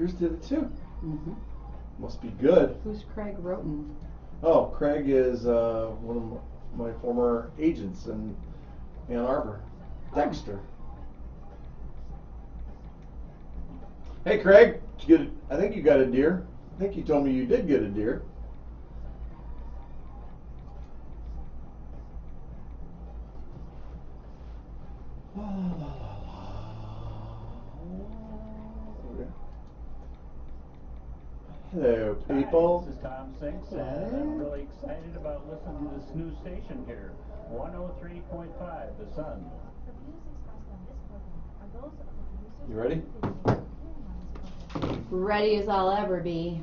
Yours did it too. Mm-hmm. Must be good. Who's Craig Roten? Oh, Craig is one of my former agents in Ann Arbor. Dexter. Hey, Craig, did you get I think you got a deer. I think you told me you did get a deer. Hello, people. Hi, this is Tom Sinks, and I'm really excited about listening to this new station here, 103.5, The Sun. You ready? Ready as I'll ever be.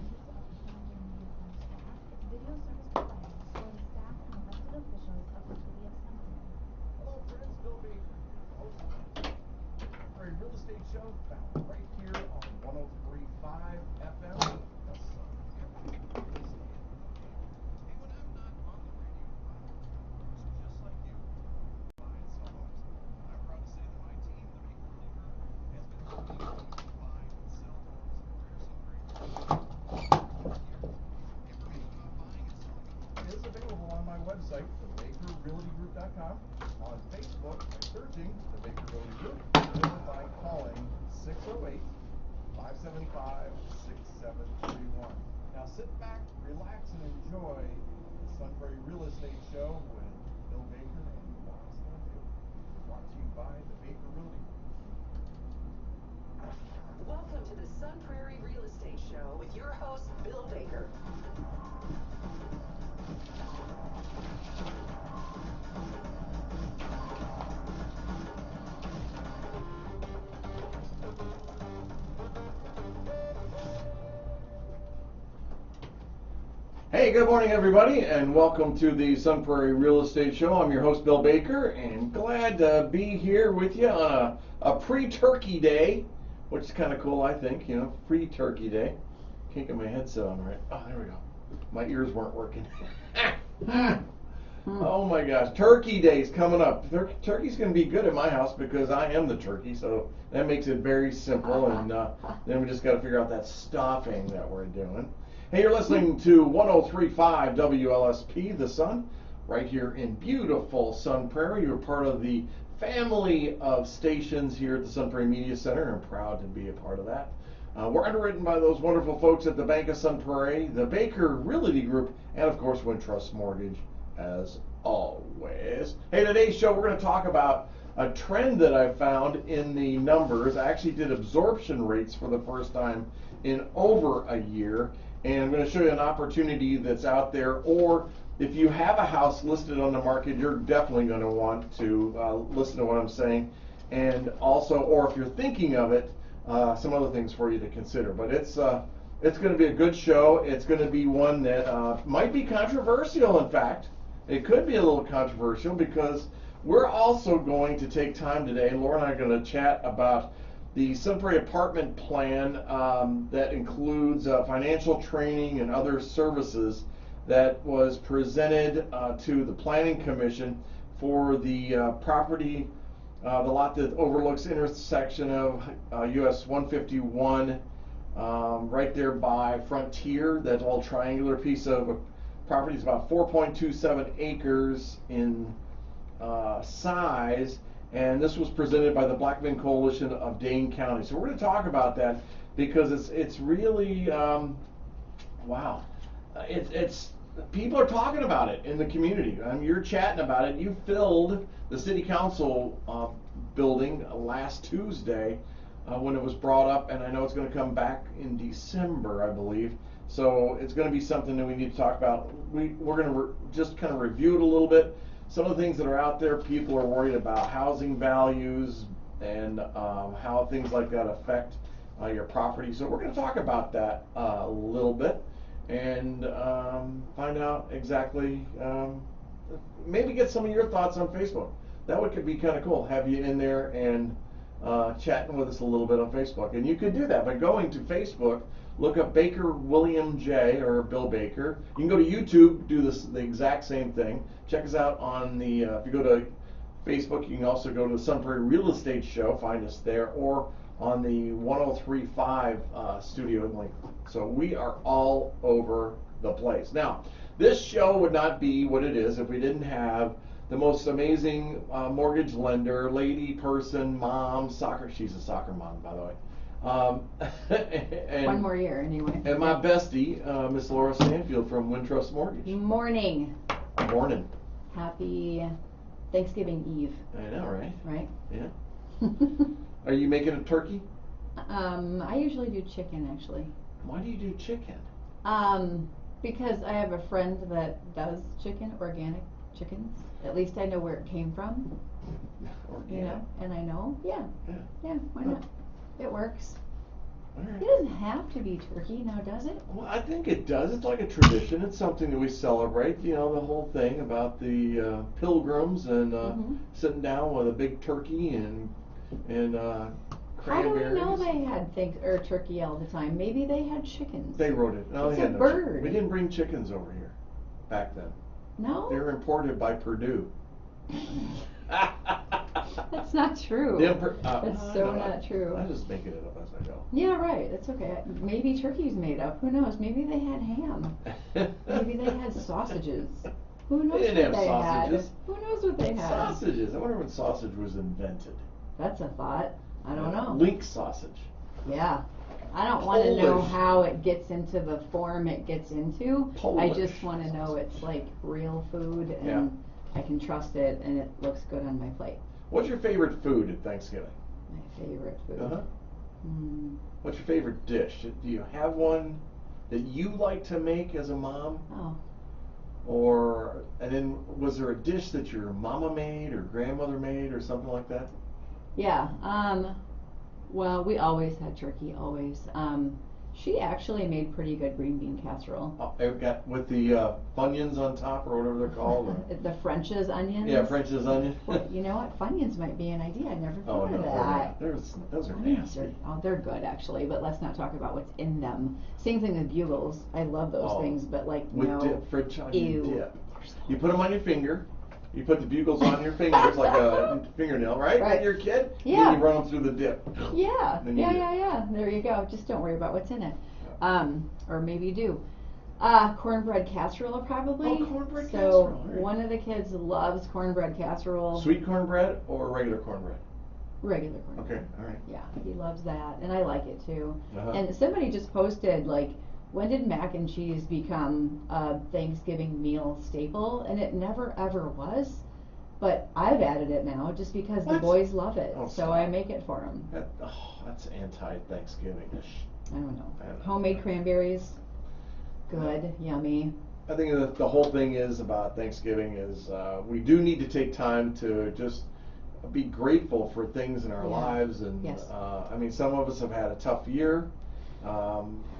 Hello, friends. Bill Baker, host of the Prairie Real Estate Show, found right here on 103.5 FM. The Sun. Hey, when I'm not on the radio, just like you, buying some homes. I'm proud to say that my team, the Baker Realty Group, has been helping you buy and sell homes in Prairie Information about buying and selling a home is available on my website, thebakerrealtygroup.com, on Facebook by searching the Baker Realty Group, or by calling 608-575-6731. Now sit back, relax, and enjoy the Sun Prairie Real Estate Show with Bill Baker and Juan Stanfield. Brought to you by the Baker Realty Group. Welcome to the Sun Prairie Real Estate Show with your host, Bill Baker. Hey, good morning, everybody, and welcome to the Sun Prairie Real Estate Show. I'm your host, Bill Baker, and glad to be here with you on a pre-turkey day, which is kind of cool, I think, pre-turkey day. Can't get my headset on right. Oh, there we go. My ears weren't working. Oh my gosh, Turkey Day's coming up. Turkey's going to be good at my house because I am the turkey, so that makes it very simple, and then we just got to figure out that stuffing that we're doing. Hey, you're listening to 103.5 WLSP, The Sun, right here in beautiful Sun Prairie. You're part of the family of stations here at the Sun Prairie Media Center, and I'm proud to be a part of that. We're underwritten by those wonderful folks at the Bank of Sun Prairie, the Baker Realty Group, and of course Wintrust Mortgage, as always. Hey, today's show we're going to talk about a trend that I found in the numbers. I actually did absorption rates for the first time in over a year. And I'm going to show you an opportunity that's out there, or if you have a house listed on the market, you're definitely going to want to listen to what I'm saying. And also, or if you're thinking of it, some other things for you to consider. But it's going to be a good show. It's going to be one that might be controversial, in fact. It could be a little controversial because we're also going to take time today, and Laura and I are going to chat about the Sun Prairie apartment plan that includes financial training and other services that was presented to the Planning Commission for the property, the lot that overlooks the intersection of US 151 right there by Frontier. That little triangular piece of property is about 4.27 acres in size. And this was presented by the Blackman Coalition of Dane County. So we're going to talk about that because it's really wow. It's people are talking about it in the community. You're chatting about it. You filled the city council building last Tuesday when it was brought up, and I know it's going to come back in December, I believe. So it's going to be something that we need to talk about. We're going to just kind of review it a little bit. Some of the things that are out there, people are worried about housing values and how things like that affect your property. So we're going to talk about that a little bit and find out exactly, maybe get some of your thoughts on Facebook. That could be kind of cool. Have you in there and chatting with us a little bit on Facebook. And you could do that by going to Facebook. Look up Baker William J. or Bill Baker. You can go to YouTube, do the exact same thing. Check us out on if you go to Facebook, you can also go to the Sun Prairie Real Estate Show, find us there, or on the 103.5 studio link. So we are all over the place. Now, this show would not be what it is if we didn't have the most amazing mortgage lender, lady person, mom, soccer. She's a soccer mom, by the way. And, One more year, anyway. and my bestie, Miss Laura Stanfield from Wintrust Mortgage. Morning. Morning. Happy Thanksgiving Eve. I know, right? Right? Yeah. Are you making a turkey? I usually do chicken, actually. Why do you do chicken? Because I have a friend that does chicken, organic chickens. At least I know where it came from. Organic. You know, and I know, yeah, why Huh. not? It works. All right. It doesn't have to be turkey now, does it? Well, I think it does. It's like a tradition. It's something that we celebrate. You know, the whole thing about the pilgrims and sitting down with a big turkey and How do we cranberries. know they had turkey all the time? Maybe they had chickens. They wrote it. No, It's they a had no bird. chicken. We didn't bring chickens over here back then. No? They were imported by Purdue. That's not true. That's I so know. not true. I'm just making it up as I go. Yeah, right. That's okay. Maybe turkey's made up. Who knows? Maybe they had ham. Maybe they had sausages. Who knows They didn't what have they sausages. had? Who knows what they had? Sausages. I wonder when sausage was invented. That's a thought. I don't know. Link sausage. Yeah. I don't want to know Polish. how it gets into the form it gets into. I Polish just want to know it's like real food and Yeah. I can trust it and it looks good on my plate. What's your favorite food at Thanksgiving? My favorite food. Uh-huh. Hmm. What's your favorite dish? Do you have one that you like to make as a mom? Oh. And then was there a dish that your mama made or grandmother made or something like that? Yeah. Well, we always had turkey, always. She actually made pretty good green bean casserole. Oh, it got with the Funyuns on top or whatever they're called. Or, The French's onions. yeah, French's onion. Well, you know what? Funyuns might be an idea. I never Oh thought no, of they're that. not. Those are Onions nasty. they're good actually, but let's not talk about what's in them. Same thing with bugles. I love those Oh, things, but like With no. dip, French onion Ew. dip. You put them on your finger. You put the bugles on your fingers like a fingernail, right? Right. When you're a kid. Yeah. Then you run them through the dip. Yeah, Then you dip. yeah. There you go. Just don't worry about what's in it. Or maybe you do. Cornbread casserole probably. Oh, cornbread so casserole, all right. one of the kids loves cornbread casserole. Sweet cornbread or regular cornbread? Regular cornbread. Okay, all right. Yeah, he loves that, and I like it too. Uh-huh. And somebody just posted like, when did mac and cheese become a Thanksgiving meal staple? And it never ever was. But I've added it now just because the What? boys love it, Oh, so stop. I make it for them. That's anti-Thanksgiving-ish. I don't know. I don't know. Homemade cranberries, good, yummy. I think the whole thing is about Thanksgiving is we do need to take time to just be grateful for things in our Yeah. lives. And Yes. I mean, some of us have had a tough year.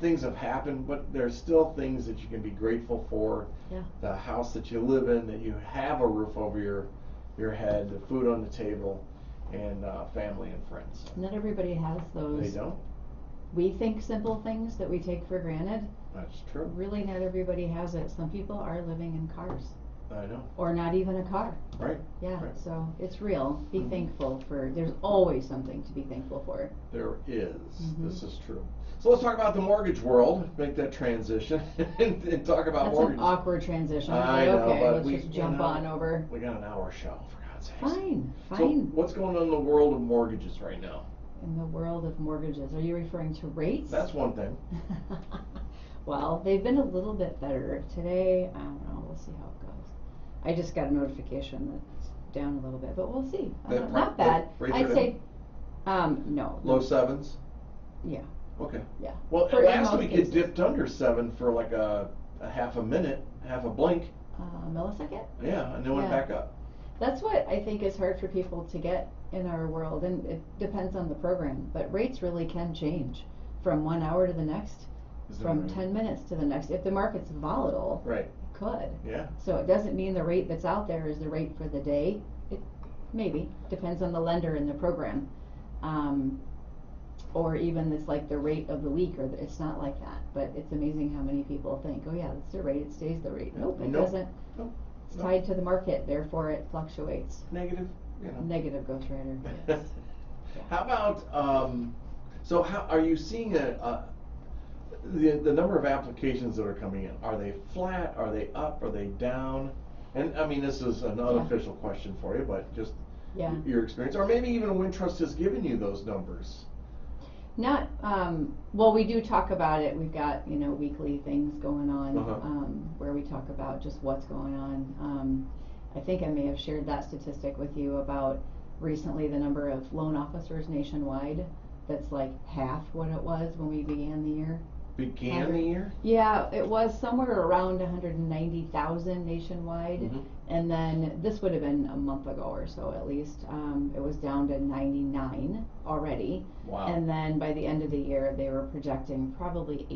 Things have happened, but there's still things that you can be grateful for. Yeah. The house that you live in, that you have a roof over your head, the food on the table, and family and friends. Not everybody has those. They don't. We think simple things that we take for granted. That's true. Really, not everybody has it. Some people are living in cars, I know. or not even a car. Right. Yeah, Right. so it's real. Be Mhm. thankful for. There's always something to be thankful for. There is. Mhm. This is true. So let's talk about the mortgage world. Make that transition and talk about That's mortgages. an awkward transition. I but know, okay, but let's we just jump on over. We got an hour show, for God's sakes. Fine, So fine. what's going on in the world of mortgages right now? In the world of mortgages, are you referring to rates? That's one thing. Well, they've been a little bit better. Today, I don't know, we'll see how it goes. I just got a notification that it's down a little bit, but we'll see. Not bad. Rates are I'd down? say, no. Low sevens? Yeah, Okay. yeah. Well, For in last most week cases. it dipped under 7 for like a half a minute, half a blink. Millisecond? Yeah, and then went Yeah. back up. That's what I think is hard for people to get in our world, and it depends on the program, but rates really can change from 1 hour to the next, Is that from right? 10 minutes to the next. If the market's volatile, Right. it could. Yeah. So it doesn't mean the rate that's out there is the rate for the day. It maybe depends on the lender and the program, or even it's like the rate of the week, or it's not like that. But it's amazing how many people think, oh yeah, that's the rate. It stays the rate. Nope, it Nope. doesn't. Nope. It's Nope. tied to the market, therefore it fluctuates. Negative, you know. Negative Ghost Rider. Yes. How about So how are you seeing the number of applications that are coming in? Are they flat? Are they up? Are they down? And I mean, this is an unofficial question for you, but just your experience, or maybe even Wintrust has given you those numbers. Not, well, we do talk about it. We've got, weekly things going on, where we talk about just what's going on. I think I may have shared that statistic with you about recently the number of loan officers nationwide. That's like half what it was when we began the year. Began the year? Yeah, it was somewhere around 190,000 nationwide, and then this would have been a month ago or so at least. It was down to 99 already. Wow. And then by the end of the year, they were projecting probably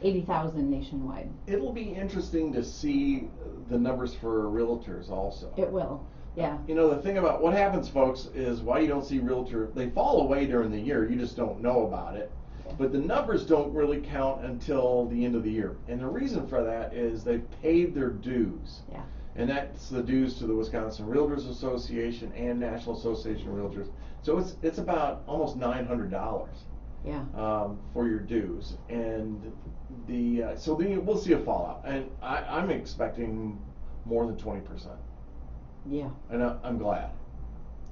80,000 nationwide. It'll be interesting to see the numbers for realtors also. It will. Yeah. The thing about what happens, folks, is why you don't see realtor, they fall away during the year. You just don't know about it. But the numbers don't really count until the end of the year. And the reason for that is they've paid their dues. Yeah. And that's the dues to the Wisconsin Realtors Association and National Association of Realtors. So it's about almost $900. Yeah. For your dues. And so then we'll see a fallout. And I'm expecting more than 20%. Yeah. And I'm glad.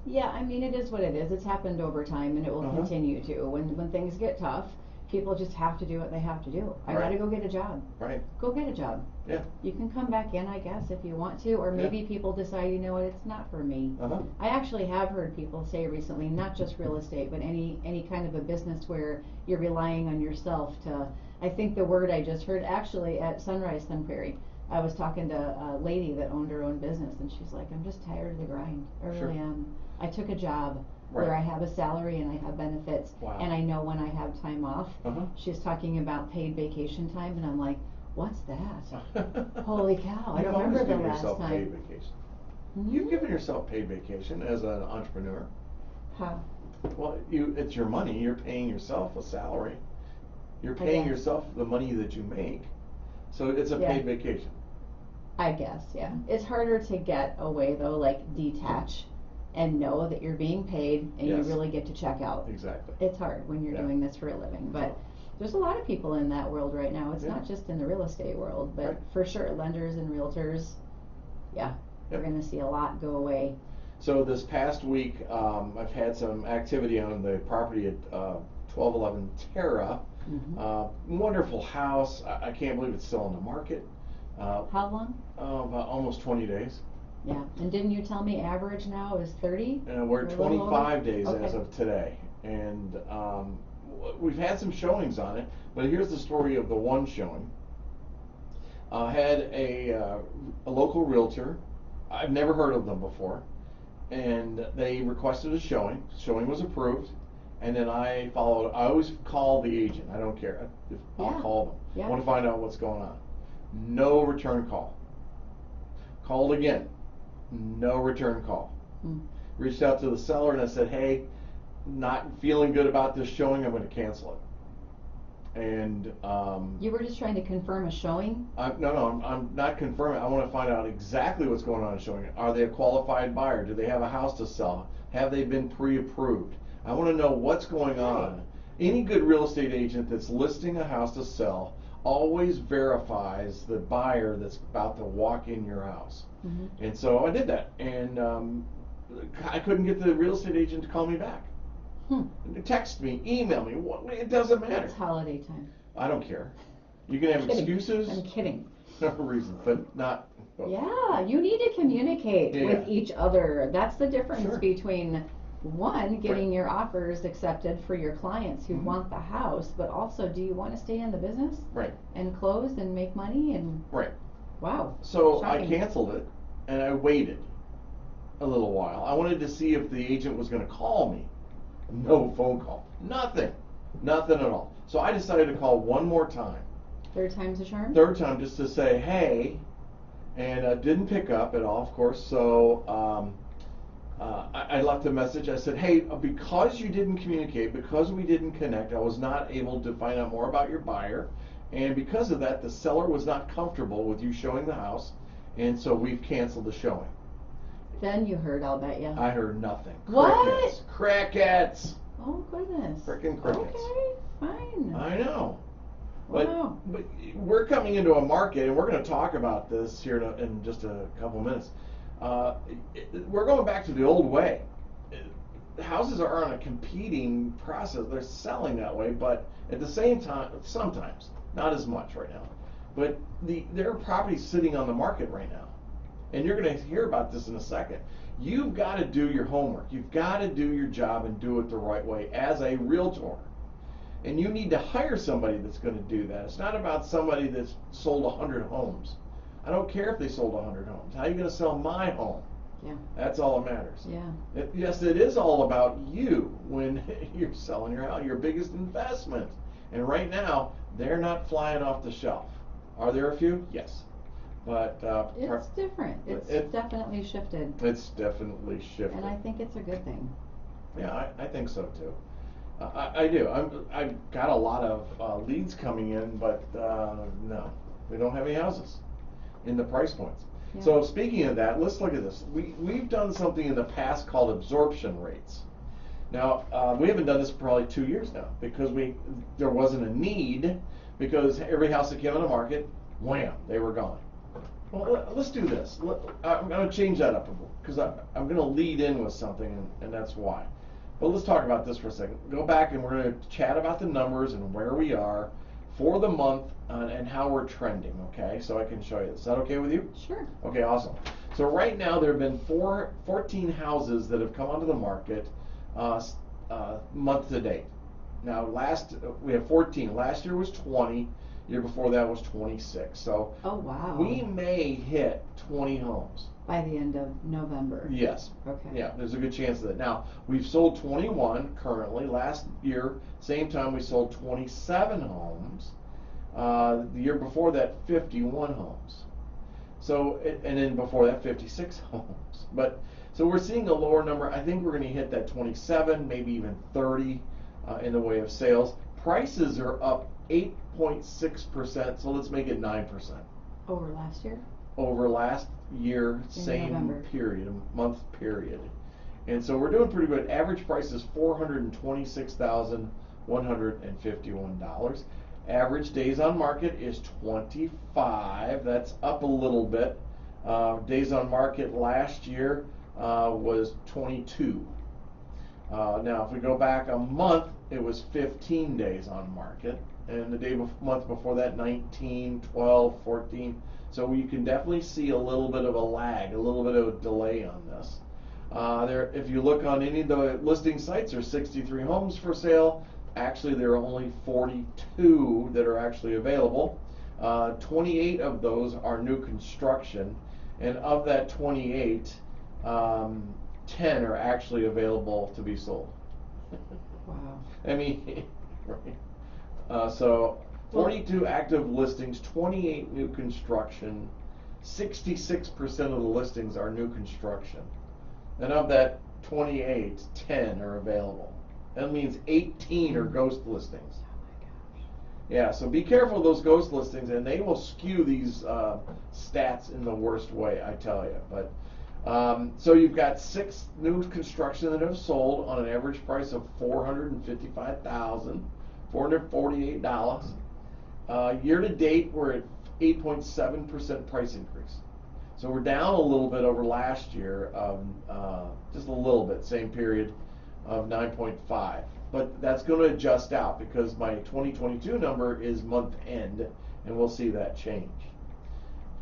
Yeah, I mean, it is what it is. It's happened over time, and it will continue to. When things get tough, people just have to do what they have to do. I gotta go get a job. Right. Go get a job. Yeah. You can come back in, I guess, if you want to, or maybe people decide, you know what, it's not for me. I actually have heard people say recently, not just real estate, but any kind of a business where you're relying on yourself to. I think the word I just heard actually at Sunrise Sun Prairie. I was talking to a lady that owned her own business, and she's like, I'm just tired of the grind. I really am. I took a job where I have a salary and I have benefits, and I know when I have time off. She's talking about paid vacation time, and I'm like, what's that? Holy cow, I don't remember the last time. Paid vacation. You've given yourself paid vacation as an entrepreneur. How? Well, it's your money. You're paying yourself a salary. You're paying yourself the money that you make. So it's a paid vacation. I guess, yeah. It's harder to get away though, like detach and know that you're being paid and you really get to check out. Exactly. It's hard when you're doing this for a living, but there's a lot of people in that world right now. It's not just in the real estate world, but for sure, lenders and realtors, we're going to see a lot go away. So this past week, I've had some activity on the property at 1211 Terra. Wonderful house. I can't believe it's still on the market. How long? About almost 20 days. Yeah, and didn't you tell me average now is 30? We're at 25 days as of today. And we've had some showings on it, but here's the story of the one showing. Had a local realtor. I've never heard of them before. And they requested a showing. Showing was approved. And then I followed. I always call the agent. I don't care. I'll call them. I want to find out what's going on. No return call. Called again. No return call. Reached out to the seller and I said, hey, not feeling good about this showing. I'm going to cancel it. And you were just trying to confirm a showing? No, I'm not confirming. I want to find out exactly what's going on in showing. Are they a qualified buyer? Do they have a house to sell? Have they been pre-approved? I want to know what's going on. Any good real estate agent that's listing a house to sell always verifies the buyer that's about to walk in your house. And so I did that, and I couldn't get the real estate agent to call me back. Text me, email me, it doesn't matter. It's holiday time. I don't care. You can have excuses. I'm kidding. No reason, but not. Yeah, you need to communicate with each other. That's the difference between one, getting your offers accepted for your clients who want the house, but also, do you want to stay in the business? And close and make money and. Wow. So shocking. I canceled it and I waited a little while. I wanted to see if the agent was going to call me. No phone call. Nothing at all. So I decided to call one more time. Third time's a charm? Third time, just to say, hey, and didn't pick up at all, of course. So I left a message. I said, hey, because you didn't communicate, because we didn't connect, I was not able to find out more about your buyer. And because of that, the seller was not comfortable with you showing the house. And so we've canceled the showing. Then you heard, I'll bet you. I heard nothing. What? Crickets. Oh, goodness. Frickin' crickets. Okay, fine. I know. Wow. But we're coming into a market, and we're going to talk about this here in just a couple minutes. We're going back to the old way. Houses are on a competing process. They're selling that way, but at the same time, sometimes, not as much right now. But there are properties sitting on the market right now. And you're going to hear about this in a second. You've got to do your homework. You've got to do your job and do it the right way as a realtor. And you need to hire somebody that's going to do that. It's not about somebody that's sold 100 homes. I don't care if they sold 100 homes. How are you going to sell my home? Yeah. That's all that matters. Yeah. Yes, it is all about you when you're selling your house, your biggest investment. And right now, they're not flying off the shelf. Are there a few? Yes. But it's different. It's definitely shifted. It's definitely shifted. And I think it's a good thing. Yeah, I think so too. I do. I've got a lot of leads coming in, but no, we don't have any houses in the price points. Yeah. So speaking of that, let's look at this. We've done something in the past called absorption rates. Now we haven't done this for probably 2 years now because there wasn't a need, because every house that came on the market, wham, they were gone. Well, let's do this. I'm going to change that up a bit because I'm going to lead in with something, and that's why. But let's talk about this for a second. Go back and we're going to chat about the numbers and where we are for the month and how we're trending, okay? So I can show you this. Is that okay with you? Sure. Okay, awesome. So right now there have been 14 houses that have come onto the market month to date. Now we have 14. Last year was 20. Year before that was 26. So oh, wow. We may hit 20 homes by the end of November. Yes. Okay. Yeah, there's a good chance of that. Now, we've sold 21 currently. Last year, same time, we sold 27 homes. The year before that, 51 homes. So, and then before that, 56 homes. But so we're seeing a lower number. I think we're going to hit that 27, maybe even 30 in the way of sales. Prices are up 8.6%. So let's make it 9%. Over last year? Over last year, in same November. period, month period. And so we're doing pretty good. Average price is $426,151. Average days on market is 25. That's up a little bit. Days on market last year was 22. Now, if we go back a month, it was 15 days on market. And the month before that, 19, 12, 14. So you can definitely see a little bit of a lag, a little bit of a delay on this. If you look on any of the listing sites, there's 63 homes for sale. Actually, there are only 42 that are actually available. 28 of those are new construction. And of that 28, 10 are actually available to be sold. Wow. I mean, right. So 42 active listings, 28 new construction, 66% of the listings are new construction. And of that 28, 10 are available. That means 18 are ghost listings. Oh my gosh. Yeah, so be careful of those ghost listings, and they will skew these stats in the worst way, I tell you. But so you've got 6 new construction that have sold on an average price of $455,448. Year to date, we're at 8.7% price increase. So we're down a little bit over last year, just a little bit, same period of 9.5. But that's going to adjust out because my 2022 number is month end, and we'll see that change.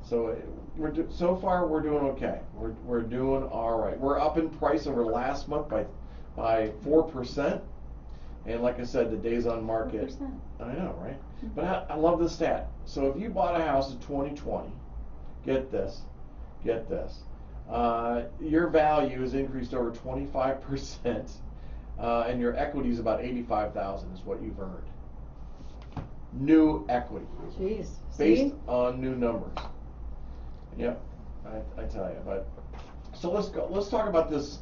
So so far we're doing okay. We're doing all right. We're up in price over last month by 4%. And like I said, the days on market. 4%. I know, right? But I love the stat. So if you bought a house in 2020, get this. Your value has increased over 25%, and your equity is about $85,000 is what you've earned. New equity. Jeez. Based on new numbers. Yep, I tell you. But so let's talk about this.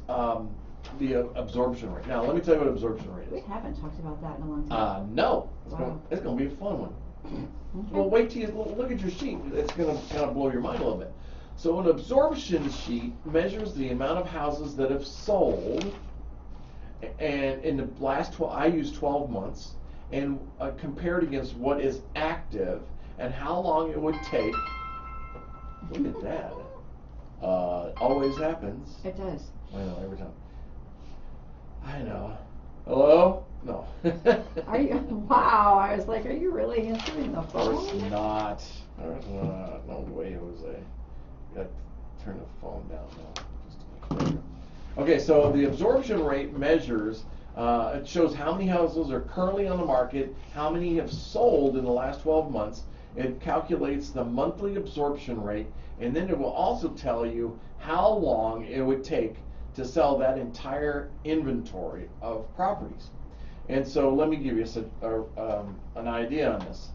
The absorption rate. Now, let me tell you what absorption rate is. We haven't talked about that in a long time. No. Wow. It's going to be a fun one. Okay. Well, wait till you look at your sheet. It's going to kind of blow your mind a little bit. So an absorption sheet measures the amount of houses that have sold And in the last 12, I use 12 months, and compared against what is active and how long it would take. Look at that. Always happens. It does. I know, every time. I know. Hello? No. Are you? Wow. I was like, are you really answering the Of course phone? not. No way, Jose. Got to turn the phone down now. Just to make sure. Okay, so the absorption rate measures, it shows how many houses are currently on the market, how many have sold in the last 12 months. It calculates the monthly absorption rate, and then it will also tell you how long it would take to sell that entire inventory of properties. And so let me give you an idea on this.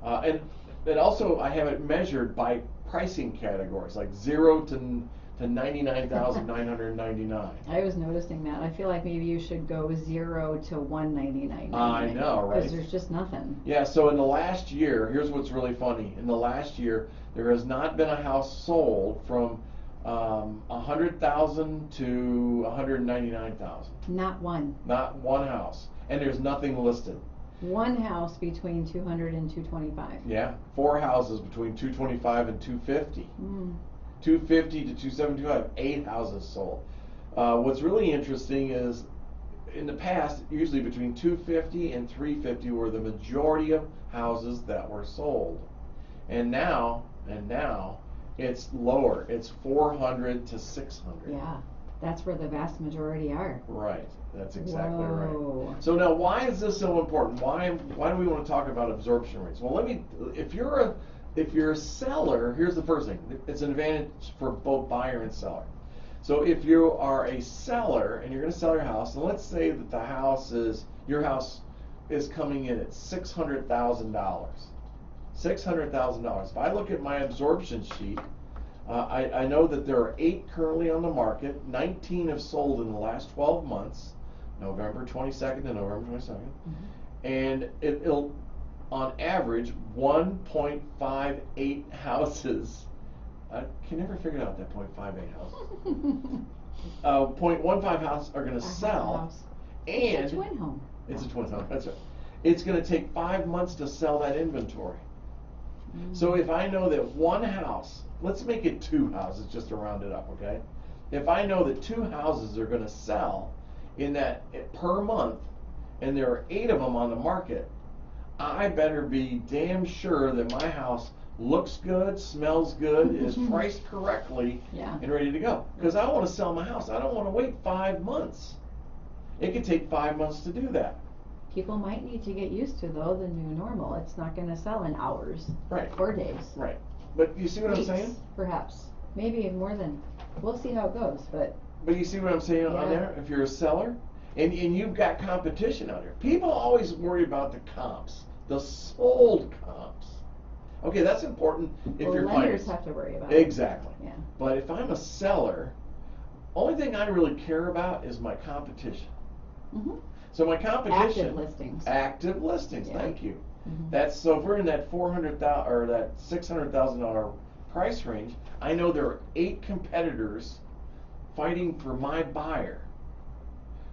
And it also, I have it measured by pricing categories, like 0 to 99,999. I was noticing that. I feel like maybe you should go 0 to 199. I know, right? Because there's just nothing. Yeah, so in the last year, here's what's really funny. In the last year, there has not been a house sold from 100,000 to 199,000. Not one. Not one house. And there's nothing listed. One house between 200 and 225. Yeah, 4 houses between 225 and 250. 250 to 275, 8 houses sold. What's really interesting is, in the past, usually between 250 and 350 were the majority of houses that were sold. And now it's lower. It's 400 to 600. Yeah, that's where the vast majority are. Right. That's exactly Whoa. right. So now, why is this so important? Why do we want to talk about absorption rates? Well, if you're a seller, here's the first thing. It's an advantage for both buyer and seller. So if you are a seller and you're going to sell your house, and let's say that your house is coming in at $600,000. $600,000. If I look at my absorption sheet, I know that there are 8 currently on the market. 19 have sold in the last 12 months, November 22nd to November 22nd. And it'll, on average, 1.58 houses. I can never figure out that 0.58 houses. 0.15 houses are going to sell. House. And It's a twin home. It's a twin home. That's right. It's going to take 5 months to sell that inventory. So if I know that one house, let's make it 2 houses just to round it up, okay? If I know that 2 houses are going to sell in that per month, and there are 8 of them on the market, I better be damn sure that my house looks good, smells good, is priced correctly, and ready to go. Because I want to sell my house. I don't want to wait 5 months. It could take 5 months to do that. People might need to get used to, though, the new normal. It's not going to sell in hours. Right. Or days. Right. But you see what Weeks, I'm saying? Perhaps. Maybe more than. We'll see how it goes, but. But you see what I'm saying on there? If you're a seller, and you've got competition out there. People always worry about the comps, the sold comps. Okay, that's important if you're lenders have to worry about Exactly. it. Yeah. But if I'm a seller, only thing I really care about is my competition. So my competition. Active listings. Active listings. Yeah. Thank you. That's so. If we're in that $400,000 or that $600,000 price range, I know there are 8 competitors fighting for my buyer,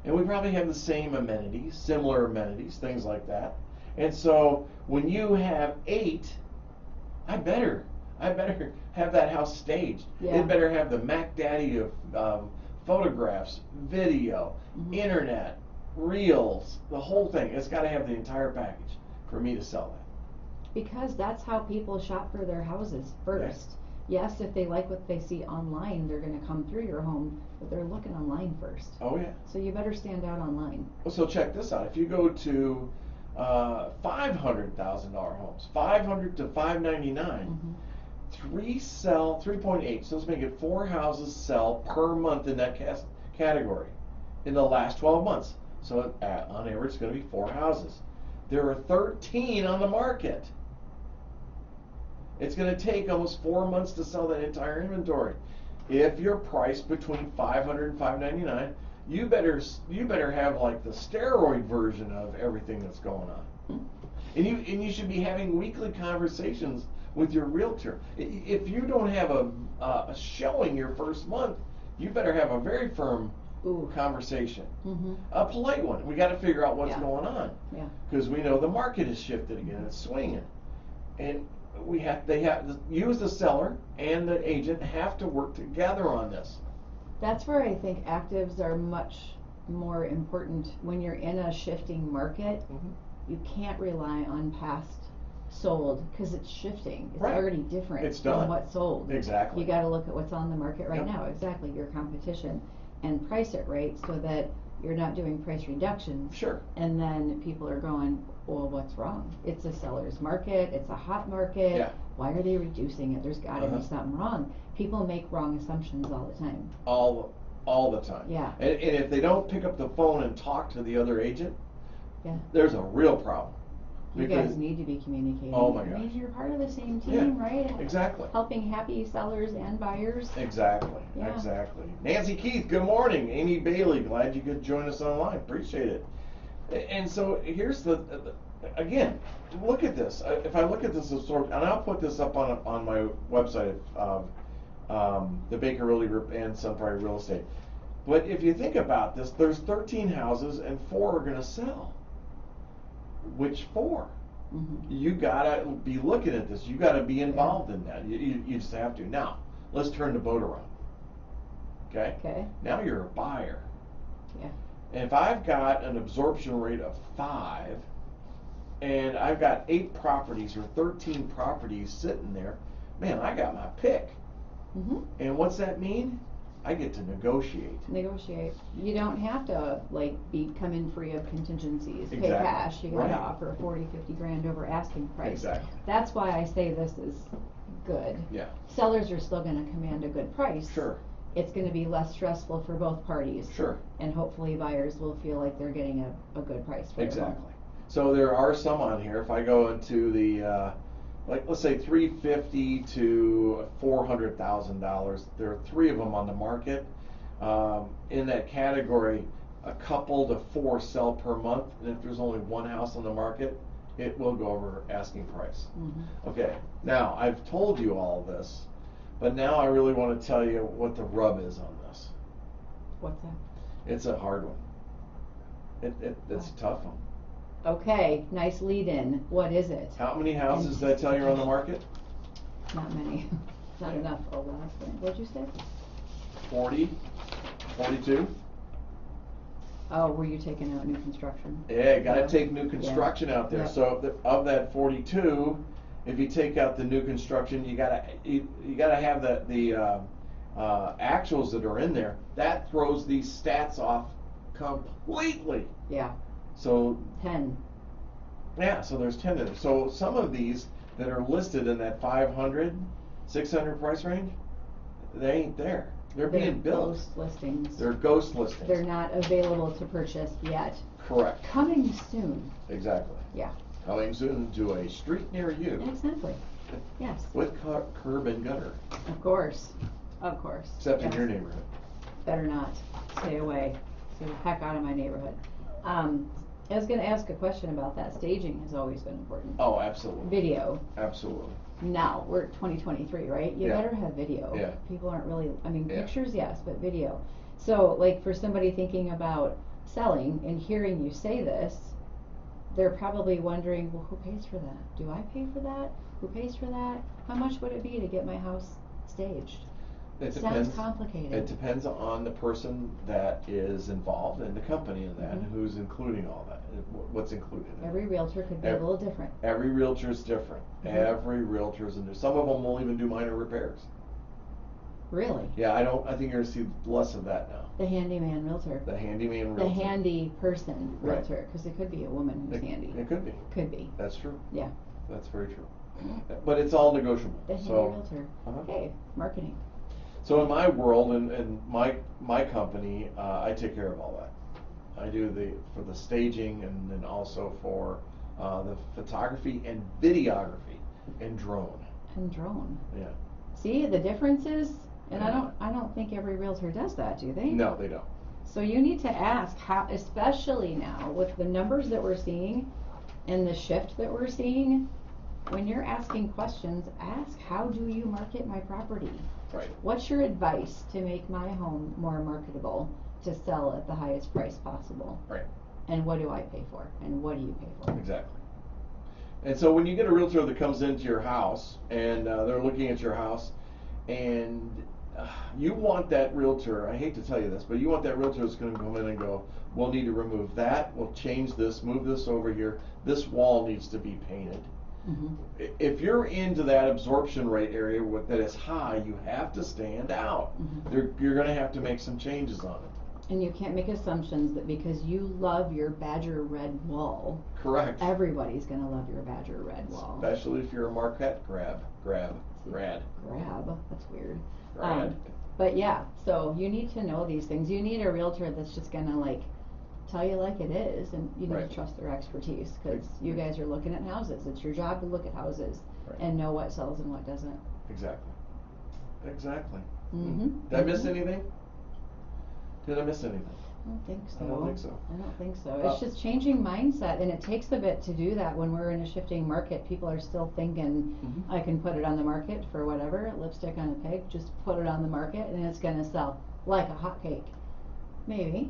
and we probably have the same amenities, similar amenities, things like that. And so when you have 8, I better have that house staged. Yeah. It better have the Mac Daddy of photographs, video, internet, reels, the whole thing. It's got to have the entire package for me to sell that. Because that's how people shop for their houses first. Yes, if they like what they see online, they're going to come through your home, but they're looking online first. Oh yeah. So you better stand out online. So check this out. If you go to $500,000 homes, 500 to 599, 3 sell, 3.8. So let's make it 4 houses sell per month in that category in the last 12 months. So on average, it's going to be 4 houses. There are 13 on the market. It's going to take almost 4 months to sell that entire inventory. If you're priced between 500 and 599, you better have like the steroid version of everything that's going on. And you should be having weekly conversations with your realtor. If you don't have a showing your first month, you better have a very firm conversation. Mm-hmm. A polite one. We got to figure out what's Yeah. going on. Yeah. Because we know the market has shifted again. It's swinging. And you as the seller and the agent have to work together on this. That's where I think actives are much more important when you're in a shifting market. Mm-hmm. You can't rely on past sold because it's shifting. It's Right. already different It's from done. what sold. Exactly. You got to look at what's on the market right Yep. now. Exactly, your competition, and price it right so that you're not doing price reductions. Sure. And then people are going, well, what's wrong? It's a seller's market. It's a hot market. Yeah. Why are they reducing it? There's got to Uh-huh. be something wrong. People make wrong assumptions all the time. All the time. Yeah. And if they don't pick up the phone and talk to the other agent, Yeah. there's a real problem. You Because- guys need to be communicating. Oh my I mean, gosh. you're part of the same team, Yeah, right? Exactly. Helping happy sellers and buyers. Exactly. Yeah. Exactly. Nancy Keith, good morning. Amy Bailey, glad you could join us online. Appreciate it. And so here's again, look at this. If I look at this absorption, and I'll put this up on my website of the Baker Realty Group and Sun Prairie Real Estate. But if you think about this, there's 13 houses and 4 are going to sell. Which 4? Mm-hmm. You gotta be looking at this. You gotta be involved in that. You just have to. Now, let's turn the boat around. Okay? Okay. Now you're a buyer. Yeah. And if I've got an absorption rate of 5, and I've got 8 properties or 13 properties sitting there, man, I got my pick. Mm-hmm. And what's that mean? I get to negotiate. Negotiate. You don't have to come in free of contingencies. Pay Exactly. cash. You gotta Right. offer 40, 50 grand over asking price. Exactly. That's why I say this is good. Yeah. Sellers are still gonna command a good price. Sure. It's gonna be less stressful for both parties. Sure. And hopefully buyers will feel like they're getting a good price for their home. Exactly. So there are some on here. If I go into the let's say $350,000 to $400,000, there are 3 of them on the market. In that category, a couple to 4 sell per month, and if there's only 1 house on the market, it will go over asking price. Mm-hmm. Okay. Now I've told you all this, but now I really want to tell you what the rub is on this. What's that? It's a hard one. It's a tough one. Okay, nice lead in. What is it? How many houses did I tell you are on the market? Not many. Not enough. Oh, last one. What'd you say? 40, 42. Oh, were you taking out new construction? Yeah, got to Yeah. take new construction out there. Yeah. So of that 42, if you take out the new construction, you gotta have the actuals that are in there. That throws these stats off completely. Yeah, So 10. yeah, so there's 10 in there. So some of these that are listed in that 500, 600 price range, they ain't there. They're being built. Ghost listings. They're ghost listings. They're not available to purchase yet. Correct. Coming soon. Exactly. Yeah. Coming soon to a street near you Exactly. Yes. with curb and gutter, Of course. Of course. except in Yes. your neighborhood. Better not. Stay away. Stay the heck out of my neighborhood. I was going to ask a question about that. Staging has always been important. Oh, absolutely. Video. Absolutely. Now, we're 2023, right? You Yeah. better have video. Yeah. People aren't really, Yeah. pictures, yes, but video. So, for somebody thinking about selling and hearing you say this, they're probably wondering, well, who pays for that? Do I pay for that? Who pays for that? How much would it be to get my house staged? It Sounds depends. complicated. It depends on the person that is involved and the company in that, and Mhm. who's including all that, what's included in it. Every realtor could be a Every- little different. Every realtor is different. Mhm. Every realtor is different. Some of them will even do minor repairs. Really? Yeah, I think you're gonna see less of that now. The handyman realtor. The handyman The realtor. handy person Right. realtor, because it could be a woman who's handy. It could be. Could be. That's true. Yeah. That's very true. But it's all negotiable. The handy So, realtor. Uh-huh. Okay, marketing. so in my world and my company, I take care of all that. I do for the staging and then also for the photography and videography and drone. And drone. Yeah. See the differences? And Yeah. I don't think every realtor does that, do they? No, they don't. So you need to ask how, especially now with the numbers that we're seeing and the shift that we're seeing, when you're asking questions, ask how do you market my property? Right. What's your advice to make my home more marketable? to sell at the highest price possible. Right. And what do I pay for? And what do you pay for? Exactly. And so when you get a realtor that comes into your house and they're looking at your house, and you want that realtor, I hate to tell you this, but you want that realtor that's going to come in and go, we'll need to remove that, we'll change this, move this over here, this wall needs to be painted. Mm-hmm. If you're into that absorption rate area that is high, you have to stand out. Mm-hmm. You're going to have to make some changes on it. And you can't make assumptions that because you love your Badger red wall, Correct. everybody's going to love your Badger red wall. Especially if you're a Marquette grad. Grab? That's weird. Grad. But yeah, so you need to know these things. You need a realtor that's just going to like tell you like it is, and you need Right. to trust their expertise, because you guys are looking at houses. It's your job to look at houses and know what sells and what doesn't. Exactly. Mm-hmm. Did I miss anything? Did I miss anything? I don't think so. I don't think so. I don't think so. It's just changing mindset, and it takes a bit to do that when we're in a shifting market. People are still thinking, I can put it on the market for whatever, lipstick on a pig, just put it on the market and it's going to sell like a hotcake. Maybe.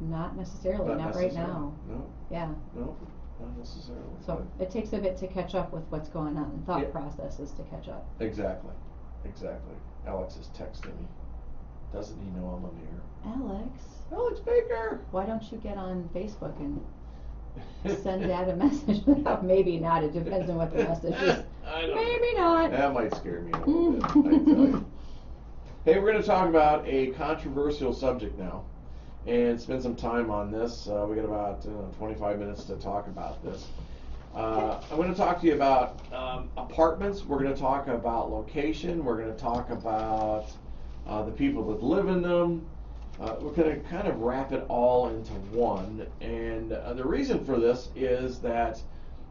Not necessarily. Not right now. No. Yeah. No, not necessarily. So it takes a bit to catch up with what's going on. Thought processes to catch up. Exactly. Alex is texting me. Doesn't he know I'm on the air? Alex Baker! Why don't you get on Facebook and send Dad a message? Maybe not. It depends on what the message is. Maybe not. That might scare me a little bit, I tell you. Hey, we're going to talk about a controversial subject now and spend some time on this. We got about 25 minutes to talk about this. I'm going to talk to you about apartments. We're going to talk about location. We're going to talk about the people that live in them. We're going to kind of wrap it all into one. And the reason for this is that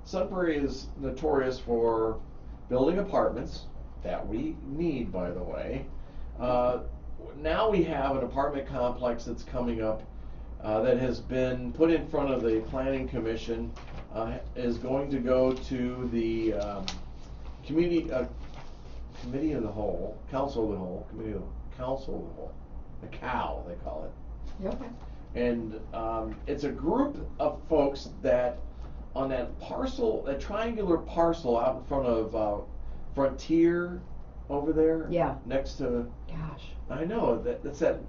Sun Prairie is notorious for building apartments that we need, by the way. Now we have an apartment complex that's coming up that has been put in front of the Planning Commission, is going to go to the Committee of the Whole, Council of the Whole, Council of the Whole, the COW they call it. Okay. And it's a group of folks that on that parcel, that triangular parcel out in front of Frontier over there. Yeah. Next to. Gosh. I know that's that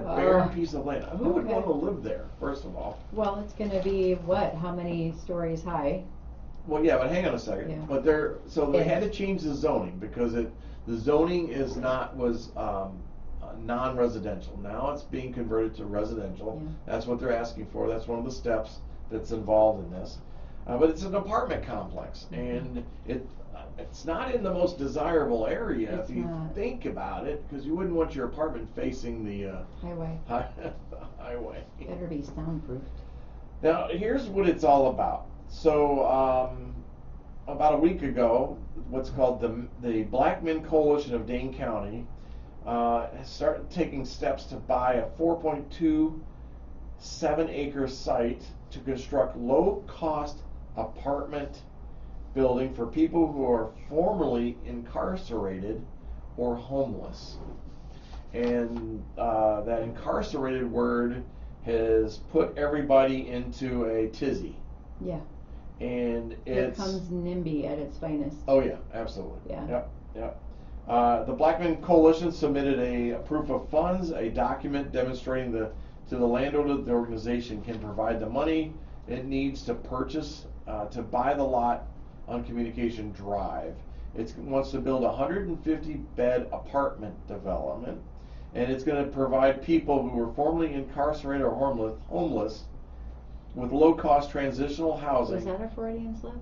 barren piece of land. Who would want to live there? First of all. Well, it's going to be what? How many stories high? Well, yeah, but hang on a second. Yeah. But they had to change the zoning because the zoning was non-residential. Now it's being converted to residential. Yeah. That's what they're asking for. That's one of the steps that's involved in this. But it's an apartment complex, and it's not in the most desirable area if you think about it, because you wouldn't want your apartment facing the highway. Highway. Better be soundproofed. Now, here's what it's all about. So, about a week ago, what's called the Black Men Coalition of Dane County started taking steps to buy a 4.27 acre site to construct low-cost apartment building for people who are formerly incarcerated or homeless. And that incarcerated word has put everybody into a tizzy. Yeah. And Here comes NIMBY at its finest. Oh yeah, absolutely. Yeah. Yep. The Black Men Coalition submitted a proof of funds, a document demonstrating to the landowner that the organization can provide the money it needs to purchase to buy the lot on Communication Drive. It wants to build a 150-bed apartment development, and it's going to provide people who were formerly incarcerated or homeless with low-cost transitional housing. Was that a Freudian slip?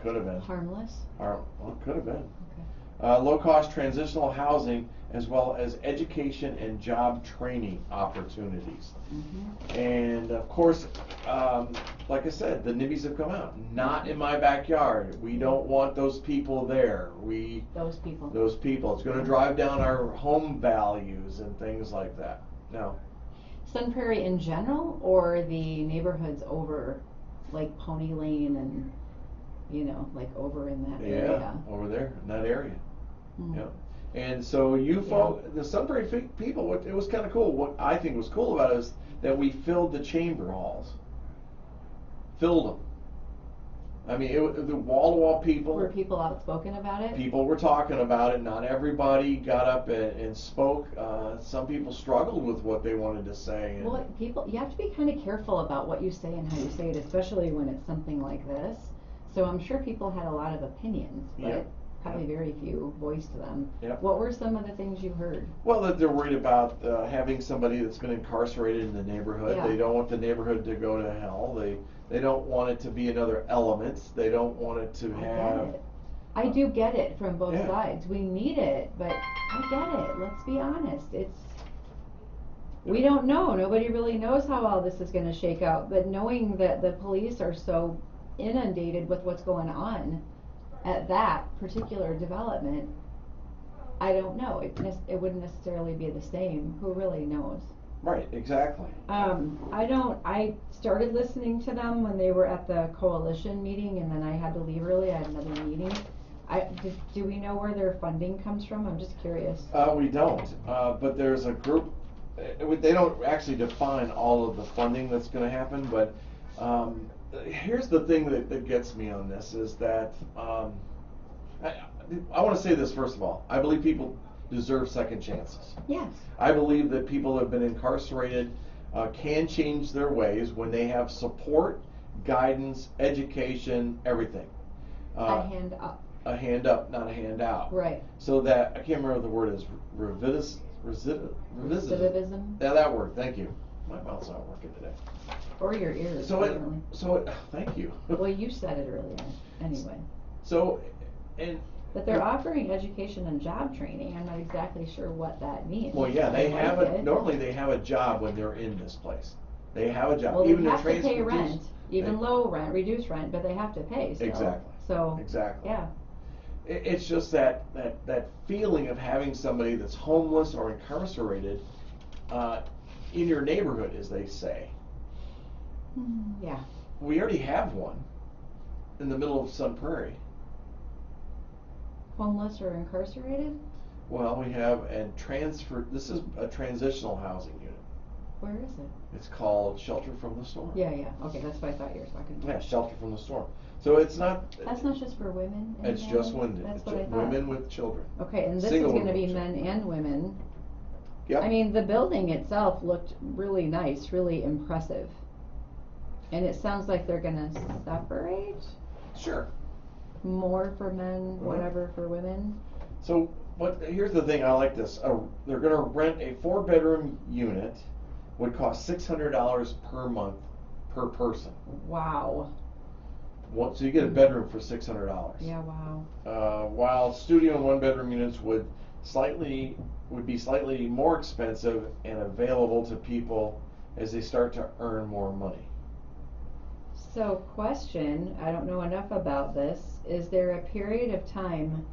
Could have been. Harmless? Well, it could have been. Okay. Low-cost transitional housing, as well as education and job training opportunities. Mm-hmm. And of course, like I said, the NIMBYs have come out. Not in my backyard. We don't want those people there. Those people. It's going to drive down our home values and things like that. Now, Sun Prairie in general, or the neighborhoods over, like Pony Lane and, like over in that area? Yeah, over there in that area. Mm. Yeah. And so you folk, the Sunbury people, it was kind of cool. What I think was cool about it is that we filled the chamber halls. Filled them. I mean, the wall-to-wall people. Were people outspoken about it? People were talking about it. Not everybody got up and spoke. Some people struggled with what they wanted to say. And Well, you have to be kind of careful about what you say and how you say it, especially when it's something like this. So I'm sure people had a lot of opinions, but Yep. probably very few voiced them. Yep. What were some of the things you heard? Well, that they're worried about having somebody that's been incarcerated in the neighborhood. Yeah. They don't want the neighborhood to go to hell. They don't want it to be another element. They don't want it to I have. get it. I do get it from both Yeah. sides. We need it, but I get it. Let's be honest. We don't know. Nobody really knows how all this is going to shake out. But knowing that the police are so inundated with what's going on at that particular development, I don't know. It wouldn't necessarily be the same. Who really knows? Right, exactly. I started listening to them when they were at the coalition meeting, and then I had to leave early. I had another meeting. Do we know where their funding comes from? I'm just curious. We don't, but there's a group. They don't actually define all of the funding that's going to happen, but here's the thing that gets me on this is that I want to say this first of all. I believe people deserve second chances. Yes. I believe that people who have been incarcerated can change their ways when they have support, guidance, education, everything. A hand up. A hand up, not a hand out. Right. So that, I can't remember what the word is, Recidivism. Yeah, that word, thank you. My mouth's not working today. Or your ears. So definitely. thank you. Well, you said it earlier. Anyway. So, and. But they're offering education and job training. I'm not exactly sure what that means. Well, yeah, they have it. normally they have a job when they're in this place. They have a job. Well, Even they the have to pay rent, transportation- even low rent, reduced rent, but they have to pay still. Exactly. So. Exactly. Yeah. It's just that feeling of having somebody that's homeless or incarcerated in your neighborhood, as they say. Yeah. We already have one in the middle of Sun Prairie. Homeless or incarcerated? Well, we have this is a transitional housing unit. Where is it? It's called Shelter from the Storm. Yeah. Okay, that's what I thought you were talking about. Yeah, Shelter from the Storm. So it's not. That's not just for women. and It's just families? women. That's It's what I just thought. women with children. Okay, and this Single is going to women be with men children. and women. Yep. I mean, the building itself looked really nice, really impressive. And it sounds like they're going to separate Sure. more for men, whatever for women. So, here's the thing. I like this. They're going to rent a 4-bedroom unit. Would cost $600 per month per person. Wow. So you get a bedroom for $600. Yeah, wow. While studio and 1-bedroom units would be slightly more expensive and available to people as they start to earn more money. So, question, I don't know enough about this. Is there a period of time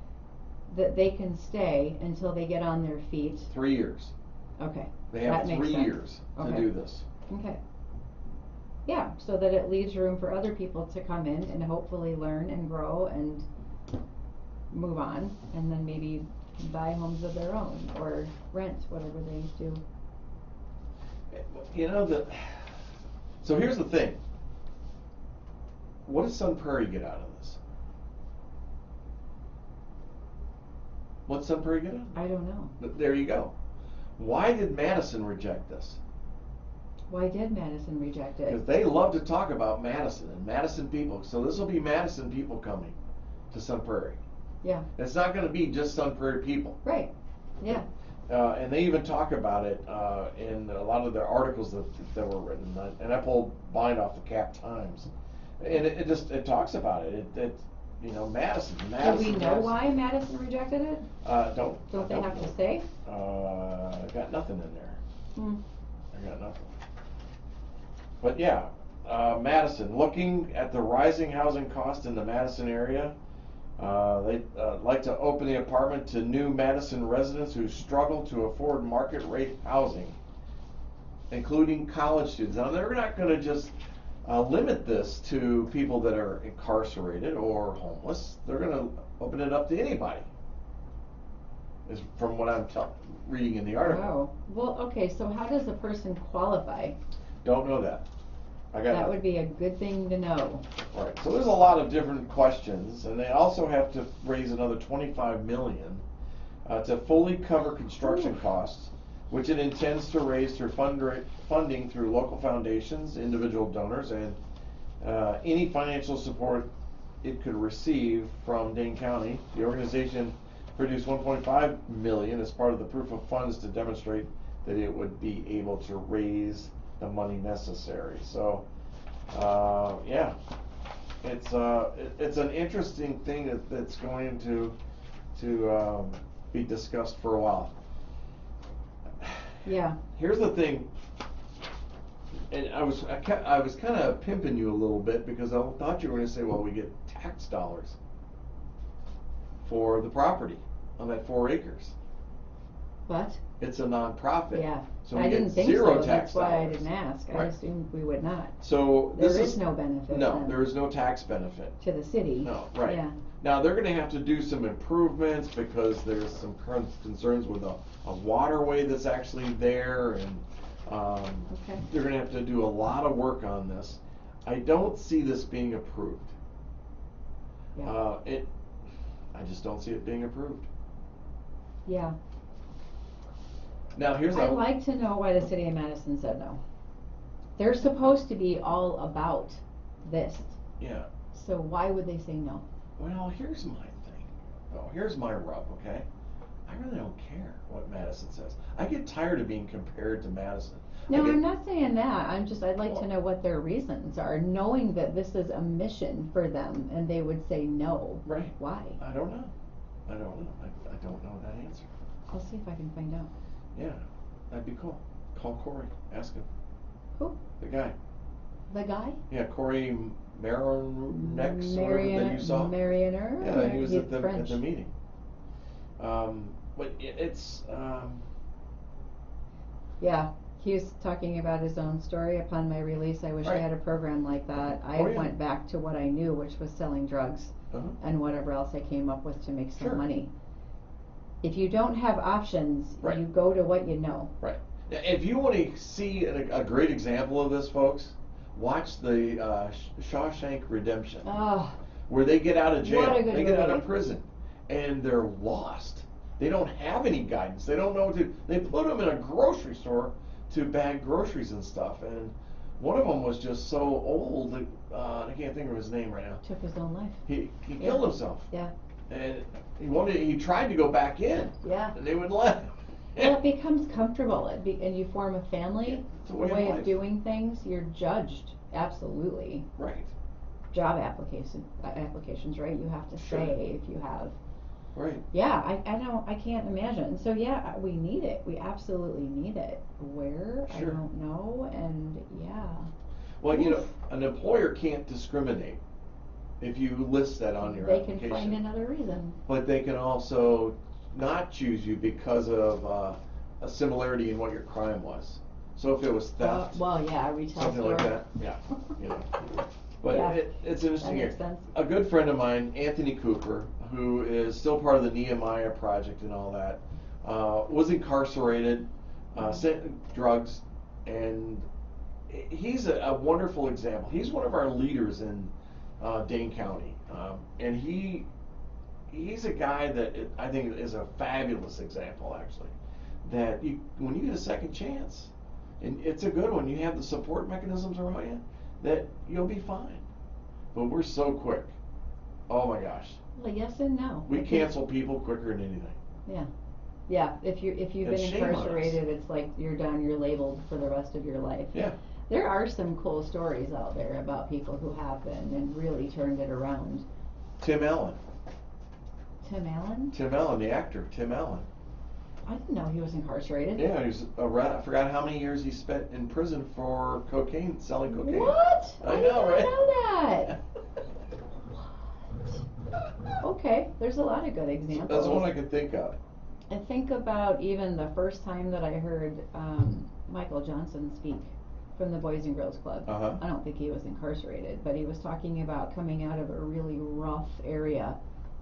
that they can stay until they get on their feet? 3 years. Okay. They have That makes 3 sense. years to Okay. do this. Okay. Yeah, so that it leaves room for other people to come in and hopefully learn and grow and move on, and then maybe buy homes of their own or rent, whatever they do. You know so here's the thing. What does Sun Prairie get out of this? What's Sun Prairie get out of it? I don't know. But there you go. Why did Madison reject this? Why did Madison reject it? Because they love to talk about Madison and Madison people. So this will be Madison people coming to Sun Prairie. Yeah. It's not going to be just Sun Prairie people. Right. Yeah. And they even talk about it in a lot of their articles that were written. And I pulled mine off the Cap Times, and it talks about it. Madison. Do we know why Madison rejected it? Don't they have to say? I got nothing in there. I got nothing. But yeah, Madison, looking at the rising housing cost in the Madison area, they'd like to open the apartment to new Madison residents who struggle to afford market rate housing, including college students. Now, they're not going to just limit this to people that are incarcerated or homeless. They're going to open it up to anybody. is from what I'm reading in the article. Wow. Well, okay, so how does a person qualify? Don't know that. That would be a good thing to know. Right. So there's a lot of different questions, and they also have to raise another $25 million to fully cover construction costs, which it intends to raise through funding through local foundations, individual donors, and any financial support it could receive from Dane County. The organization produced $1.5 million as part of the proof of funds to demonstrate that it would be able to raise the money necessary. So, yeah, it's an interesting thing that's going to be discussed for a while. Yeah. Here's the thing, and I was kind of pimping you a little bit because I thought you were going to say, well, we get tax dollars for the property on that 4 acres. But it's a nonprofit. Yeah. So I we didn't get think zero so. tax That's why I dollars. didn't ask. I Right. assumed we would not. So There this is no benefit. No, then there is no tax benefit. to the city. No, right. Yeah. Now they're going to have to do some improvements because there's some current concerns with a waterway that's actually there, and Okay. they're going to have to do a lot of work on this. I don't see this being approved. Yeah. I just don't see it being approved. Yeah. Now here's I'd like to know why the city of Madison said no. They're supposed to be all about this. Yeah. So why would they say no? Well, here's my thing. Oh, here's my rub, okay? I really don't care what Madison says. I get tired of being compared to Madison. No, I'm not saying that. I'd like to know what their reasons are, knowing that this is a mission for them and they would say no. Right. Why? I don't know. I don't know that answer. I'll see if I can find out. Yeah, that'd be cool. Call Corey. Ask him. Who? The guy. The guy? Yeah, Corey Marinex, whatever that you saw. Mariner? Yeah, he was He's at the French. meeting. But it's Yeah, he was talking about his own story. Upon my release, I wish I Right. had a program like that. I Oh, yeah. went back to what I knew, which was selling drugs and whatever else I came up with to make some Sure. money. If you don't have options, Right. you go to what you know. right. Now, if you want to see a great example of this, folks, watch the Shawshank Redemption, Oh, where they get out of jail, What a good they get out of movie. prison, and they're lost. They don't have any guidance. They don't know what to. They put them in a grocery store to bag groceries and stuff, and one of them was just so old that I can't think of his name right now. took his own life. He killed himself, Yeah. and he tried to go back in, Yeah. and they wouldn't let him. Well, it becomes comfortable, and you form a family, It's a a way of way life. of doing things. You're judged, absolutely. Right, Job applications, right? You have to Sure. say if you have. right. Yeah, I can't imagine. So yeah, we need it. We absolutely need it. Where? I Sure. don't know. And yeah. Well, you know, an employer can't discriminate if you list that on your They application. can find another reason. But they can also not choose you because of a similarity in what your crime was. So if it was theft, Well, yeah, retail something store. like that, yeah, you know. But Yeah, it's interesting that here. makes sense. A good friend of mine, Anthony Cooper, who is still part of the Nehemiah Project and all that, was incarcerated, sent drugs, and he's a wonderful example. He's one of our leaders in Dane County, and he's a guy that I think is a fabulous example, actually. That when you get a second chance, and it's a good one, you have the support mechanisms around you, that you'll be fine. But we're so quick. Oh my gosh, Well, yes and no. we Because- cancel people quicker than anything. Yeah. Yeah. If you've And been shame on us. incarcerated, it's like you're done. You're labeled for the rest of your life. Yeah. There are some cool stories out there about people who have been and really turned it around. Tim Allen, Tim Allen? the actor, Tim Allen. I didn't know he was incarcerated. Yeah, he's I forgot how many years he spent in prison for cocaine, selling cocaine. What? I did know, not right? know that. Okay, there's a lot of good examples. That's one I can think of. And think about even the first time that I heard Michael Johnson speak from the Boys and Girls Club. Uh-huh. I don't think he was incarcerated, but he was talking about coming out of a really rough area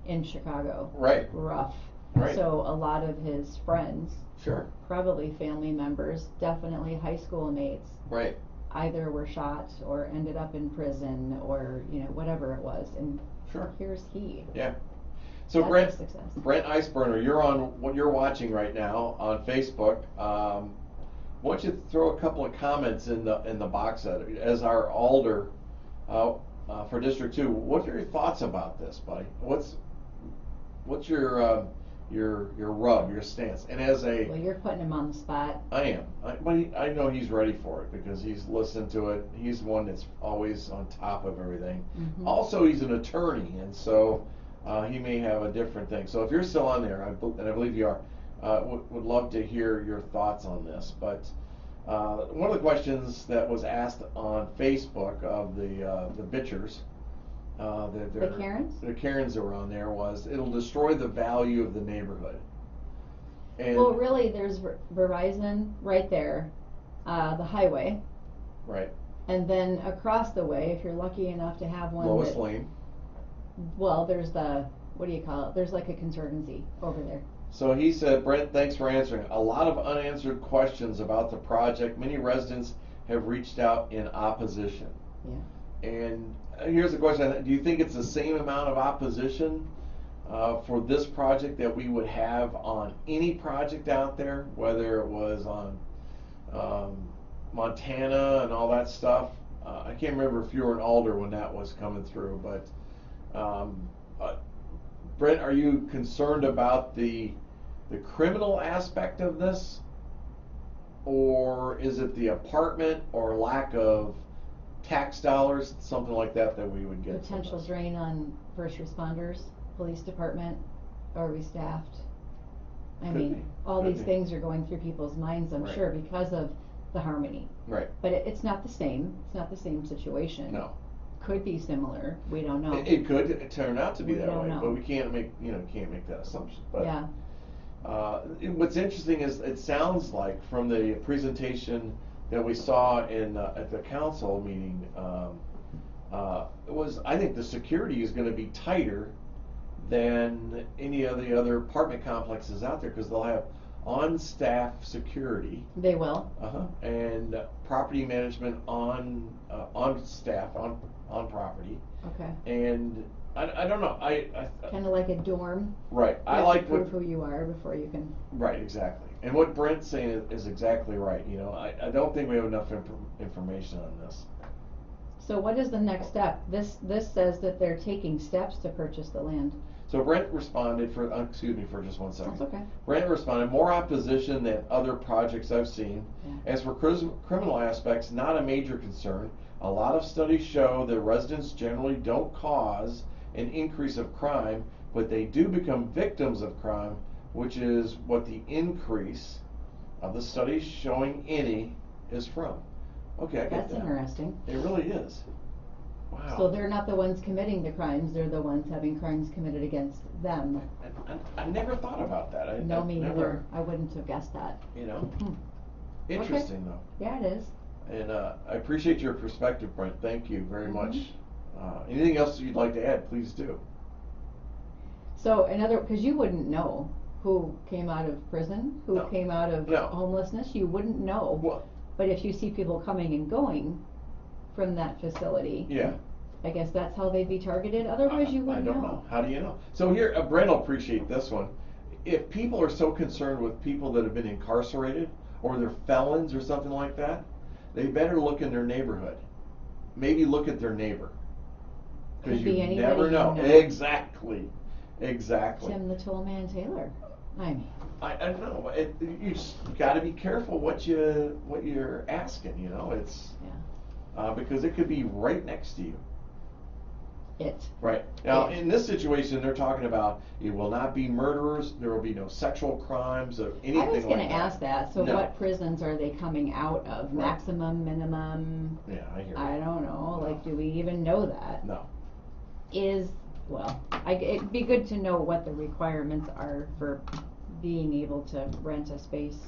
in Chicago. Right. Rough. Right. So a lot of his friends, Sure. probably family members, definitely high school mates, Right. either were shot or ended up in prison or, whatever it was. And Sure. here's he. Yeah. So That's a success. Brent Iceburner, you're on what you're watching right now on Facebook. Why don't you throw a couple of comments in the box as our alder for District 2? What are your thoughts about this, buddy? What's your rub, your stance? And as Well, you're putting him on the spot. I am. I know he's ready for it because he's listened to it. He's the one that's always on top of everything. Mhm. Also, he's an attorney, and so he may have a different thing. So if you're still on there, and I believe you are, would love to hear your thoughts on this. But one of the questions that was asked on Facebook of the bitchers, The Karens? the Karens that were on there, was it'll destroy the value of the neighborhood. And Well, really, there's Verizon right there, the highway, right, and then across the way, if you're lucky enough to have one Lois that, Lane. well, there's what do you call it? There's like a conservancy over there. So he said, Brent, thanks for answering. A lot of unanswered questions about the project. Many residents have reached out in opposition. Yeah. And here's the question. Do you think it's the same amount of opposition for this project that we would have on any project out there, whether it was on Montana and all that stuff? I can't remember if you were an alder when that was coming through, but Brent, are you concerned about the criminal aspect of this, or is it the apartment or lack of tax dollars, something like that we would get? Potential drain on first responders, police department. Are we staffed? I Could mean, be. all Could these be. things are going through people's minds, I'm Right. sure, because of the harmony. Right. But it's not the same. It's not the same situation. No. Could be similar. We don't know. It could turn out to be We that don't way, know. but we can't make that assumption. But Yeah. what's interesting is it sounds like from the presentation that we saw at the council meeting, I think the security is going to be tighter than any of the other apartment complexes out there because they'll have on-staff security. They will. And property management on staff on property. Okay. And I don't know. I Kind of like a dorm. right. You I have like to prove who you are before you can. right, exactly. And what Brent's saying is exactly right. I don't think we have enough information on this. So what is the next step? This says that they're taking steps to purchase the land. So Brent responded excuse me for just one second. That's okay. Brent responded, more opposition than other projects I've seen. Yeah. As for criminal aspects, not a major concern. A lot of studies show that residents generally don't cause an increase of crime, but they do become victims of crime, which is what the increase of the studies showing any is from. Okay, I get That's that. interesting. It really is. Wow. So they're not the ones committing the crimes, they're the ones having crimes committed against them. I never thought about that. No, I me never, either. I wouldn't have guessed that. Interesting though. Yeah, it is. And I appreciate your perspective, Brent. Thank you very Mhm. much. Anything else you'd like to add, please do. So because you wouldn't know who came out of prison, who No. came out of No. homelessness, you wouldn't know. Well, But if you see people coming and going from that facility, yeah. I guess that's how they'd be targeted. Otherwise, you wouldn't I don't know. How do you know? So here, Brent will appreciate this one. If people are so concerned with people that have been incarcerated or they're felons or something like that, they better look in their neighborhood. Maybe look at their neighbor. Because Could be you anybody never you know. know. Exactly. Exactly. Tim the Tollman Taylor. I mean, I know. You just got to be careful what you're asking. It's yeah. because it could be right next to you. It. Right. Now, Yeah. in this situation, they're talking about it will not be murderers. There will be no sexual crimes or anything I was like going to ask that. So No. what prisons are they coming out of? Right. Maximum, minimum? Yeah, I hear you. I don't know. No. Like, do we even know that? No. It'd be good to know what the requirements are for being able to rent a space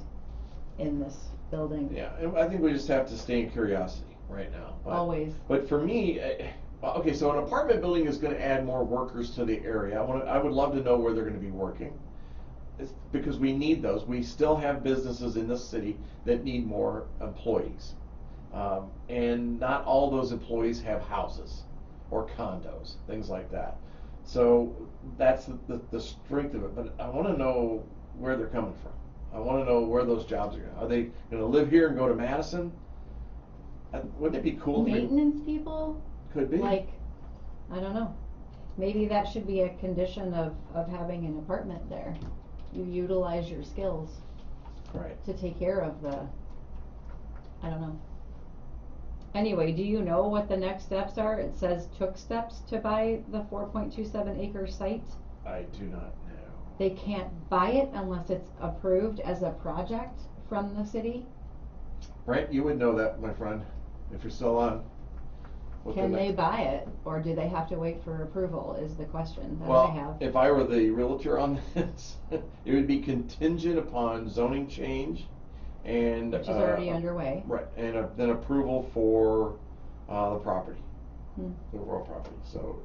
in this building. Yeah, and I think we just have to stay in curiosity right now. Always. But for me, okay, so an apartment building is going to add more workers to the area. I would love to know where they're going to be working. it's because we need those. We still have businesses in this city that need more employees. And not all those employees have houses or condos, things like that. So that's the strength of it. But I want to know where they're coming from. I want to know where those jobs are going. Are they going to live here and go to Madison? Wouldn't it be cool? Maintenance people? Could be. Like, I don't know. Maybe that should be a condition of having an apartment there. You utilize your skills Right. to take care of the, I don't know. Anyway, do you know what the next steps are? It says took steps to buy the 4.27 acre site. I do not know. They can't buy it unless it's approved as a project from the city. Brent, you would know that, my friend, if you're still on. Can they buy it, or do they have to wait for approval is the question that I Well, have. if I were the realtor on this, it would be contingent upon zoning change and. Which is already underway. Right, and then approval for the property, Hmm. the overall property, so.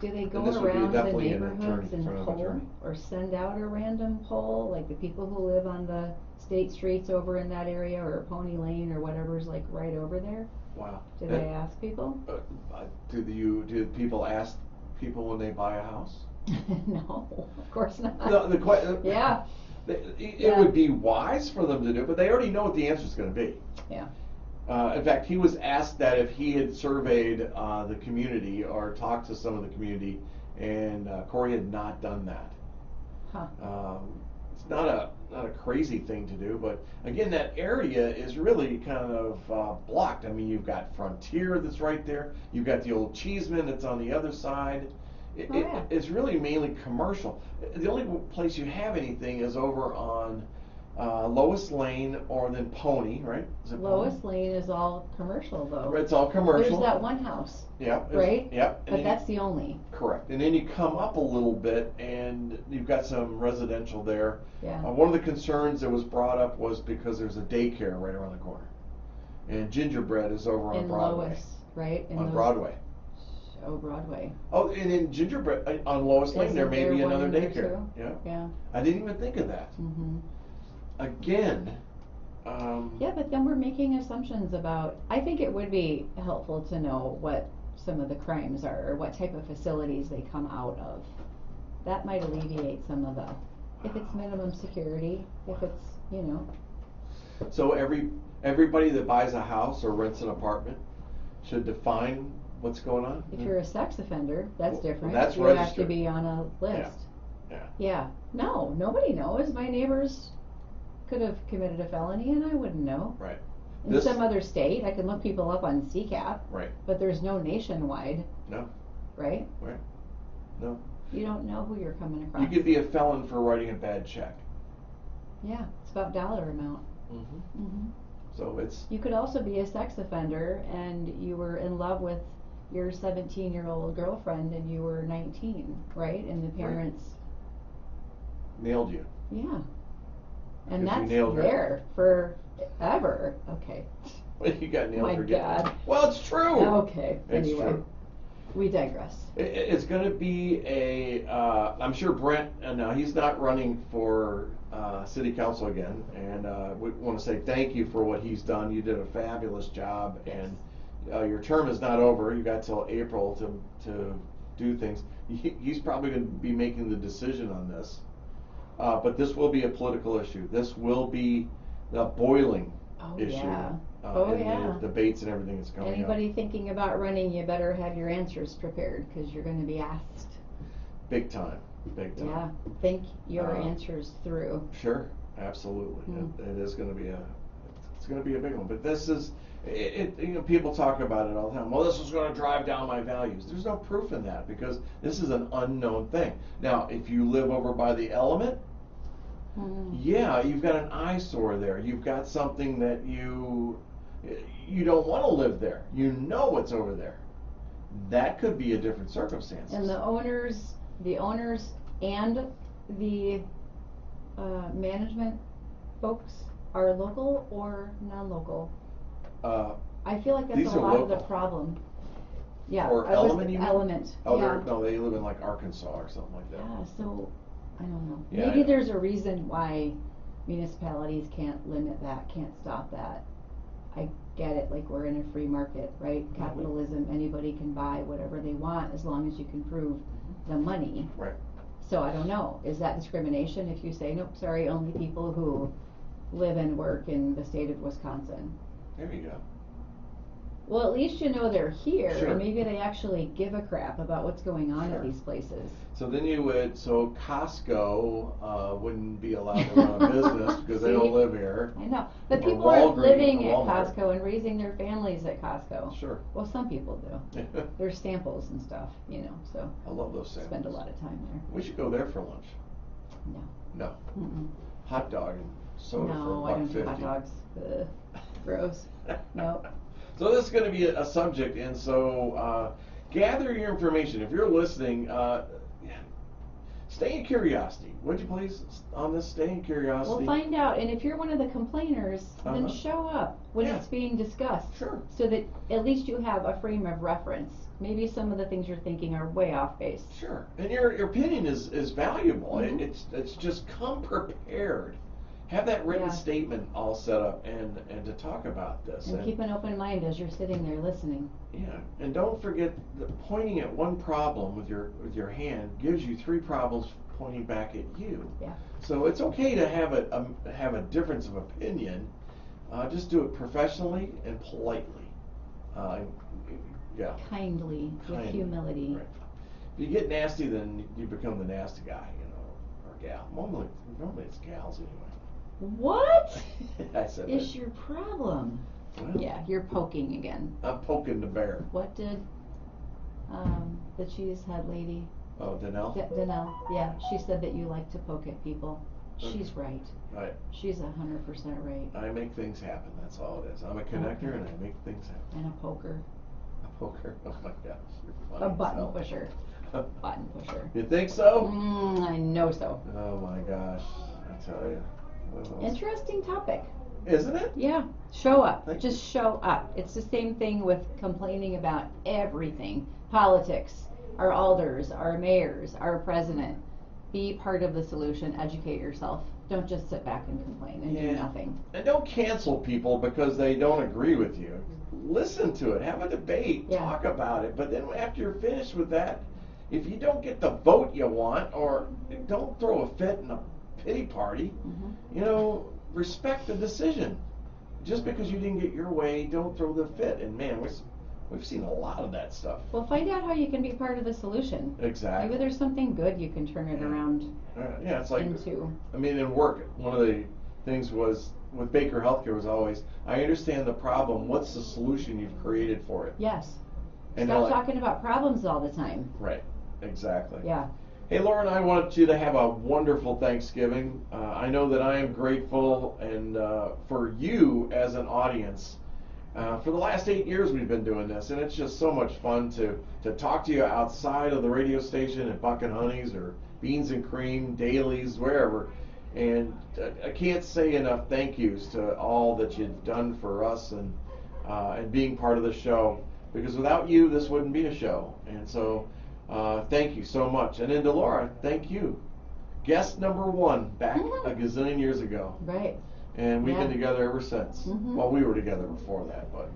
Do they go And this would be around the definitely an neighborhoods attorney- and front of poll, attorney. or send out a random poll, like the people who live on the state streets over in that area, or Pony Lane, or whatever's like right over there? Wow. Do they ask people? Do people ask people when they buy a house? No, of course not. Yeah. It would be wise for them to do, but they already know what the answer is going to be. Yeah. In fact, he was asked that if he had surveyed the community or talked to some of the community, and Corey had not done that. Huh. It's not a crazy thing to do, but again, that area is really kind of blocked. I mean, you've got Frontier that's right there. You've got the old Cheeseman that's on the other side. It's really mainly commercial. The only place you have anything is over on Lois Lane or then Pony, right? Is it Lois Pony? Lane is all commercial though. It's all commercial. There's that one house. Yep. Right? Yep. But that's the only. Correct. And then you come up a little bit and you've got some residential there. Yeah. One of the concerns that was brought up was because there's a daycare right around the corner. And Gingerbread is over on In Broadway. Lois, right? In On those- Broadway. Oh, Broadway. Oh, and in Gingerbread, on Lois Lane, there Isn't may there be one another in there daycare. too? Yeah. Yeah. I didn't even think of that. Mm-hmm. Again, Yeah, but then we're making assumptions about, I think it would be helpful to know what some of the crimes are, or what type of facilities they come out of. That might alleviate some of the, if it's minimum security, if it's, you know. so everybody that buys a house or rents an apartment should define what's going on? If you're a sex offender, that's Well, different. that's You have to registered. be on a list. Yeah. Yeah. No, nobody knows. My neighbors could have committed a felony and I wouldn't know. Right. In some other state, I can look people up on CCAP, Right. but there's no nationwide, No. right? Right. No. You don't know who you're coming across. You could be a felon for writing a bad check. Yeah, it's about dollar amount. Mm-hmm. Hmm. So it's You could also be a sex offender and you were in love with your 17-year-old girlfriend and you were 19, right? And the parents, nailed you. yeah. And Because you that's nailed her. there forever. Okay. You got nailed My for getting. God. Well, it's true. Okay. It's Anyway, true. we digress. It's going to be a. I'm sure Brent. Now he's not running for city council again, and we want to say thank you for what he's done. You did a fabulous job, and your term is not over. You got till April to do things. He's probably going to be making the decision on this, but this will be a political issue. This will be the boiling Oh, issue. yeah. In Yeah. the debates and everything that's coming up. Anybody thinking about running, you better have your answers prepared because you're going to be asked. Big time. Big time. Yeah, think your Uh, answers through. Sure, absolutely. Mm. It is going to be it's going to be a big one. But this is, people talk about it all the time. Well, this is going to drive down my values. There's no proof in that because this is an unknown thing. Now, if you live over by the Element, yeah, you've got an eyesore there. You've got something that you don't want to live there. You know what's over there. That could be a different circumstance. And the owners and the management folks are local or non-local? I feel like that's These a are lot of the local. problem. Yeah. Or Element, you mean? Element. Oh, yeah. no, they live in like Arkansas or something like that. Yeah, so I don't know. Yeah, Maybe I know. there's a reason why municipalities can't limit that, can't stop that. I get it, like we're in a free market, right? Capitalism, anybody can buy whatever they want as long as you can prove the money. Right. So I don't know, is that discrimination if you say, nope, sorry, only people who live and work in the state of Wisconsin? There you go. Well, at least you know they're here, Sure. and maybe they actually give a crap about what's going on Sure. at these places. So then so Costco wouldn't be allowed to run a business because they don't See? live here. I know, but Or people aren't Walgreens living or at Walmart. Costco and raising their families at Costco. Sure. Well, some people do. There's samples and stuff, so I love those samples. spend a lot of time there. We should go there for lunch. No. No. Mm-mm. Hot dog and soda No, for I don't do $1.50. hot dogs. Ugh. Gross. Nope. So this is going to be a subject, and so gather your information. If you're listening, stay in curiosity. Would you please, on this, stay in curiosity? We'll find out, and if you're one of the complainers, then Uh-huh. show up when Yeah. it's being discussed. Sure. So that at least you have a frame of reference. Maybe some of the things you're thinking are way off base. Sure. And your opinion is valuable. Mhm. It's just come prepared. Have that written Yeah. statement all set up and to talk about this. And keep an open mind as you're sitting there listening. Yeah, and don't forget that pointing at one problem with your hand gives you 3 problems pointing back at you. Yeah. So it's okay to have a difference of opinion. Just do it professionally and politely. Yeah. Kindly, with Kindly. humility. Right. If you get nasty, then you become the nasty guy, or gal. Normally it's gals anyway. What I said is that. your problem? Well, Yeah, you're poking again. I'm poking the bear. What did the cheesehead lady, Oh, Danelle? Danelle, yeah, she said that you like to poke at people. She's right. Right. She's 100% right. I make things happen. That's all it is. I'm a connector and I make things happen. And a poker. A poker. Oh my gosh, you're funny. A button So. pusher. Button pusher. You think so? I know so. Oh my gosh, I tell you. Interesting topic. Isn't it? Yeah. Show up. Thank Just show up. It's the same thing with complaining about everything. Politics, our alders, our mayors, our president. Be part of the solution. Educate yourself. Don't just sit back and complain and do nothing. And don't cancel people because they don't agree with you. Listen to it. Have a debate. Yeah. Talk about it. But then after you're finished with that, if you don't get the vote you want, or don't throw a fit in a pity party, respect the decision. Just because you didn't get your way, don't throw the fit. And man, we've seen a lot of that stuff. Well, find out how you can be part of the solution. Exactly. Maybe there's something good you can turn it around Yeah, it's like, into. I mean, in work, one of the things was with Baker Healthcare was always, I understand the problem. What's the solution you've created for it? Yes. And Stop they're like- talking about problems all the time. Right. Exactly. Yeah. Hey, Lauren, I want you to have a wonderful Thanksgiving. I know that I am grateful, and for you as an audience. For the last 8 years we've been doing this, and it's just so much fun to talk to you outside of the radio station at Buck and Honey's or Beans and Cream, Dailies, wherever. And I can't say enough thank yous to all that you've done for us and being part of the show. Because without you, this wouldn't be a show. And so thank you so much. And then to Laura, thank you. Guest number 1 back a gazillion years ago. Right. And we've Yeah. been together ever since. Mhm. Well, we were together before that, but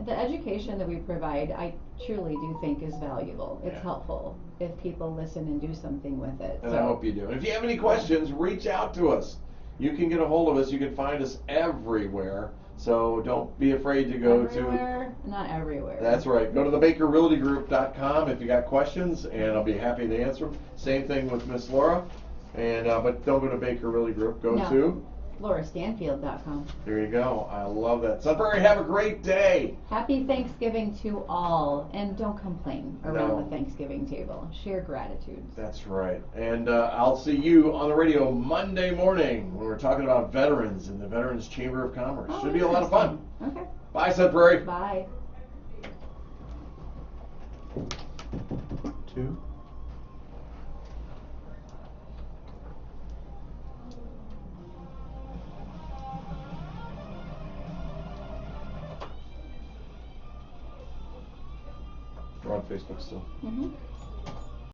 The education that we provide, I truly do think is valuable. It's Yeah. helpful if people listen and do something with it. and I hope you do. And if you have any questions, reach out to us. You can get a hold of us. You can find us everywhere. So don't be afraid to go Everywhere, not everywhere. to. That's right. Go to thebakerrealitygroup.com if you got questions, and I'll be happy to answer them. Same thing with Miss Laura. And but don't go to Baker Realty Group. Go No. to. LauraStanfield.com. There you go. I love that. Sudbury, have a great day. Happy Thanksgiving to all, and don't complain around No. the Thanksgiving table. Share gratitude. That's right. And I'll see you on the radio Monday morning when we're talking about veterans in the Veterans Chamber of Commerce. Oh, Should be a lot of fun. Okay. Bye, Sudbury. Bye. 2. We're on Facebook still. Mm-hmm.